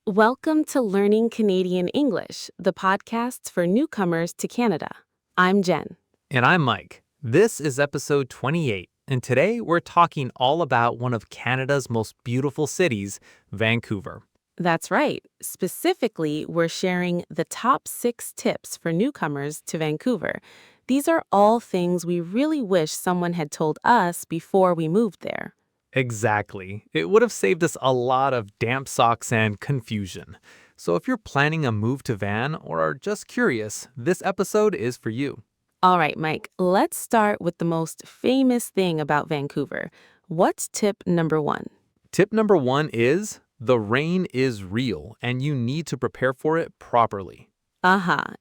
Welcome to Learning Canadian English, the podcast for newcomers to Canada. I'm Jen. And I'm Mike. This is episode 28, and today we're talking all about one of Canada's most beautiful cities, Vancouver. That's right. Specifically, we're sharing the top 6 tips for newcomers to Vancouver. These are all things we really wish someone had told us before we moved there. Exactly. It would have saved us a lot of damp socks and confusion. So if you're planning a move to Van or are just curious, this episode is for you. All right, Mike, let's start with the most famous thing about Vancouver. What's tip number 1? Tip number 1 is the rain is real and you need to prepare for it properly.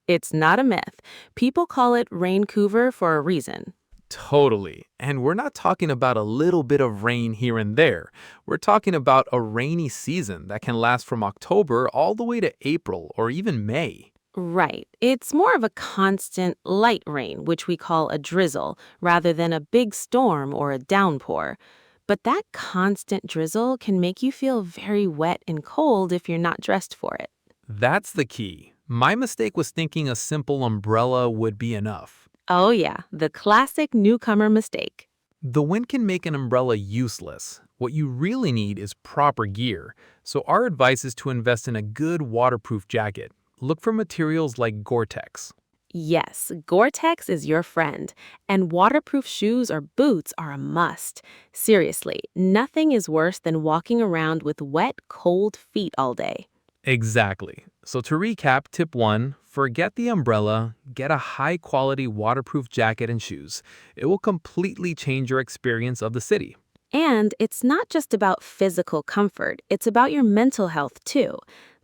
It's not a myth. People call it Raincouver for a reason. Totally. And we're not talking about a little bit of rain here and there. We're talking about a rainy season that can last from October all the way to April or even May. Right. It's more of a constant light rain, which we call a drizzle, rather than a big storm or a downpour. But that constant drizzle can make you feel very wet and cold if you're not dressed for it. That's the key. My mistake was thinking a simple umbrella would be enough. Oh yeah, the classic newcomer mistake. The wind can make an umbrella useless. What you really need is proper gear. So our advice is to invest in a good waterproof jacket. Look for materials like Gore-Tex. Yes, Gore-Tex is your friend, and waterproof shoes or boots are a must. Seriously, nothing is worse than walking around with wet, cold feet all day. Exactly. So to recap, tip 1, forget the umbrella, get a high-quality waterproof jacket and shoes. It will completely change your experience of the city. And it's not just about physical comfort, it's about your mental health too.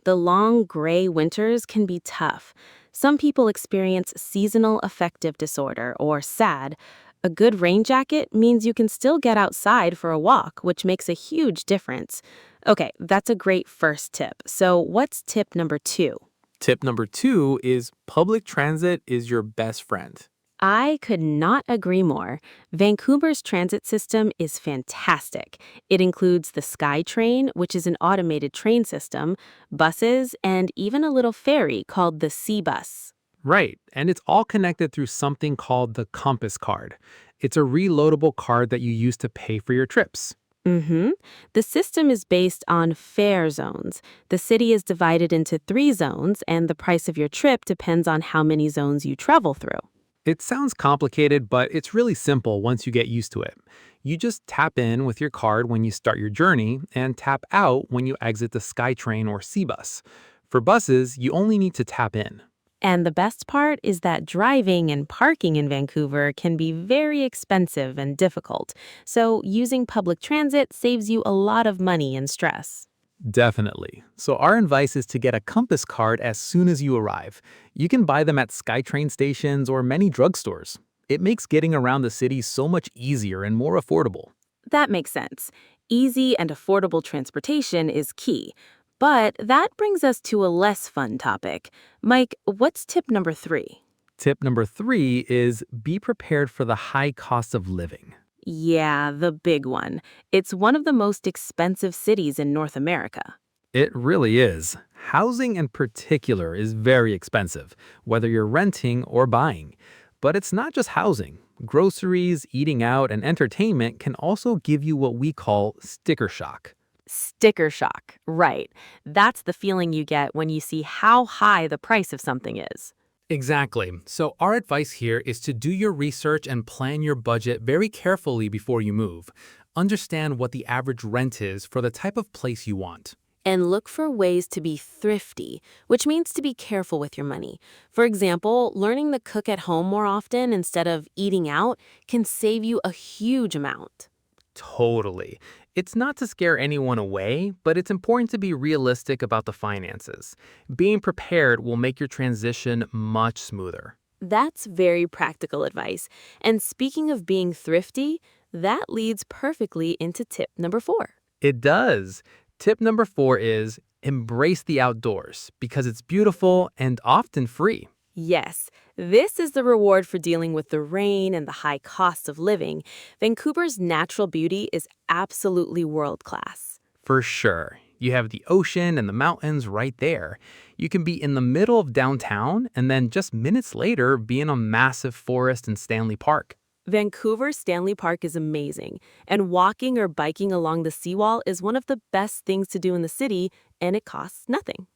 The long, gray winters can be tough. Some people experience seasonal affective disorder, or SAD. A good rain jacket means you can still get outside for a walk, which makes a huge difference. Okay, that's a great first tip. So what's tip number 2? Tip number 2 is public transit is your best friend. I could not agree more. Vancouver's transit system is fantastic. It includes the SkyTrain, which is an automated train system, buses, and even a little ferry called the SeaBus. Right, and it's all connected through something called the Compass card. It's a reloadable card that you use to pay for your trips. Mm-hmm. The system is based on fare zones. The city is divided into 3 zones, and the price of your trip depends on how many zones you travel through. It sounds complicated, but it's really simple once you get used to it. You just tap in with your card when you start your journey and tap out when you exit the SkyTrain or SeaBus. For buses, you only need to tap in. And the best part is that driving and parking in Vancouver can be very expensive and difficult. So using public transit saves you a lot of money and stress. Definitely. So our advice is to get a Compass card as soon as you arrive. You can buy them at SkyTrain stations or many drugstores. It makes getting around the city so much easier and more affordable. That makes sense. Easy and affordable transportation is key. But that brings us to a less fun topic. Mike, what's tip number 3? Tip number 3 is be prepared for the high cost of living. Yeah, the big one. It's one of the most expensive cities in North America. It really is. Housing in particular is very expensive, whether you're renting or buying. But it's not just housing. Groceries, eating out, and entertainment can also give you what we call sticker shock. Sticker shock, right. That's the feeling you get when you see how high the price of something is. Exactly. So our advice here is to do your research and plan your budget very carefully before you move. Understand what the average rent is for the type of place you want. And look for ways to be thrifty, which means to be careful with your money. For example, learning to cook at home more often instead of eating out can save you a huge amount. Totally. It's not to scare anyone away, but it's important to be realistic about the finances. Being prepared will make your transition much smoother. That's very practical advice. And speaking of being thrifty, that leads perfectly into tip number 4. It does. Tip number 4 is embrace the outdoors because it's beautiful and often free. Yes, this is the reward for dealing with the rain and the high cost of living. Vancouver's natural beauty is absolutely world-class. For sure. You have the ocean and the mountains right there. You can be in the middle of downtown and then just minutes later be in a massive forest in Stanley Park. Vancouver Stanley Park is amazing, and walking or biking along the seawall is one of the best things to do in the city, and it costs nothing.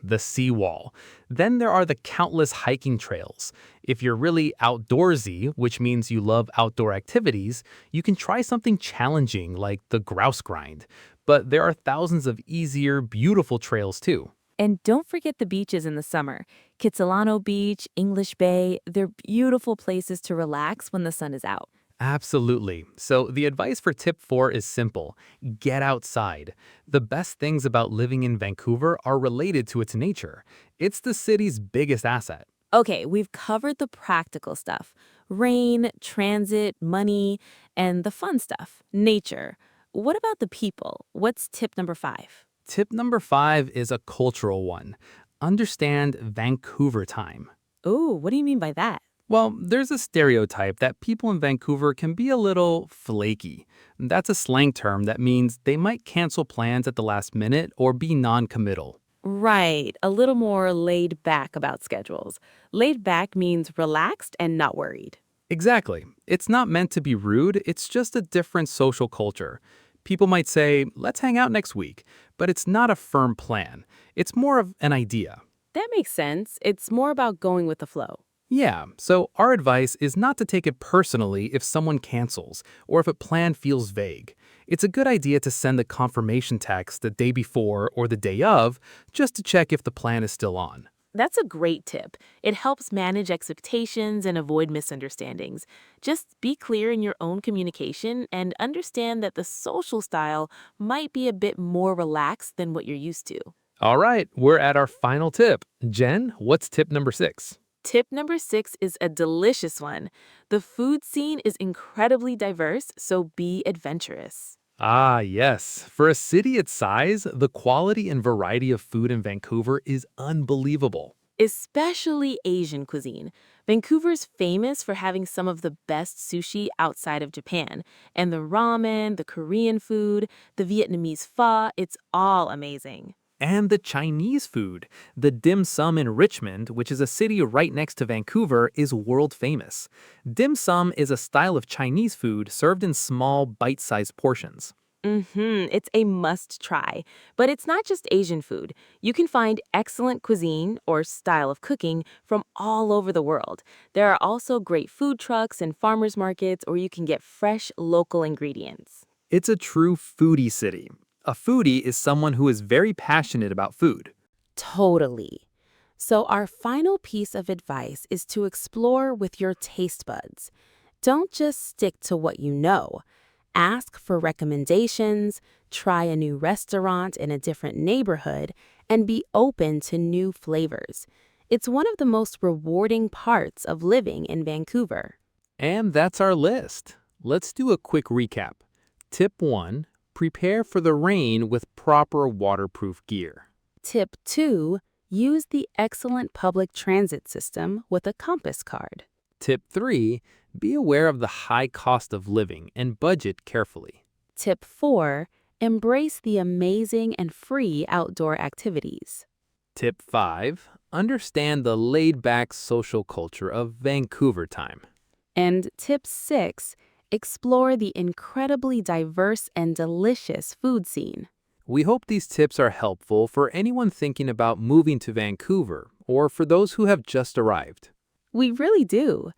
The seawall. Then there are the countless hiking trails. If you're really outdoorsy, which means you love outdoor activities, you can try something challenging like the grouse grind. But there are thousands of easier, beautiful trails too. And don't forget the beaches in the summer. Kitsilano Beach, English Bay, they're beautiful places to relax when the sun is out. Absolutely. So the advice for tip 4 is simple. Get outside. The best things about living in Vancouver are related to its nature. It's the city's biggest asset. Okay, we've covered the practical stuff: rain, transit, money, and the fun stuff: nature. What about the people? What's tip number 5? Tip number 5 is a cultural one. Understand Vancouver time. Ooh, what do you mean by that? Well, there's a stereotype that people in Vancouver can be a little flaky. That's a slang term that means they might cancel plans at the last minute or be non-committal. Right, a little more laid back about schedules. Laid back means relaxed and not worried. Exactly. It's not meant to be rude, it's just a different social culture. People might say, let's hang out next week, but it's not a firm plan. It's more of an idea. That makes sense. It's more about going with the flow. Yeah, so our advice is not to take it personally if someone cancels or if a plan feels vague. It's a good idea to send a confirmation text the day before or the day of just to check if the plan is still on. That's a great tip. It helps manage expectations and avoid misunderstandings. Just be clear in your own communication and understand that the social style might be a bit more relaxed than what you're used to. All right, we're at our final tip. Jen, what's tip number 6? Tip number 6 is a delicious one. The food scene is incredibly diverse, so be adventurous. Ah, yes. For a city its size, the quality and variety of food in Vancouver is unbelievable. Especially Asian cuisine. Vancouver's famous for having some of the best sushi outside of Japan. And the ramen, the Korean food, the Vietnamese pho, it's all amazing. And the Chinese food. The dim sum in Richmond, which is a city right next to Vancouver, is world famous. Dim sum is a style of Chinese food served in small, bite-sized portions. It's a must try. But it's not just Asian food. You can find excellent cuisine or style of cooking from all over the world. There are also great food trucks and farmers markets where you can get fresh local ingredients. It's a true foodie city. A foodie is someone who is very passionate about food. Totally. So our final piece of advice is to explore with your taste buds. Don't just stick to what you know. Ask for recommendations, try a new restaurant in a different neighborhood, and be open to new flavors. It's one of the most rewarding parts of living in Vancouver. And that's our list. Let's do a quick recap. Tip 1. Prepare for the rain with proper waterproof gear. Tip 2. Use the excellent public transit system with a compass card. Tip 3. Be aware of the high cost of living and budget carefully. Tip 4. Embrace the amazing and free outdoor activities. Tip 5. Understand the laid-back social culture of Vancouver time. And tip 6. Explore the incredibly diverse and delicious food scene. We hope these tips are helpful for anyone thinking about moving to Vancouver or for those who have just arrived. We really do.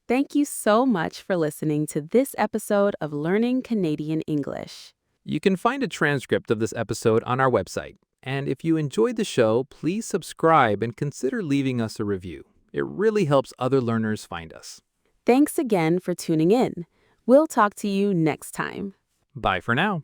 Thank you so much for listening to this episode of Learning Canadian English. You can find a transcript of this episode on our website. And if you enjoyed the show, please subscribe and consider leaving us a review. It really helps other learners find us. Thanks again for tuning in. We'll talk to you next time. Bye for now.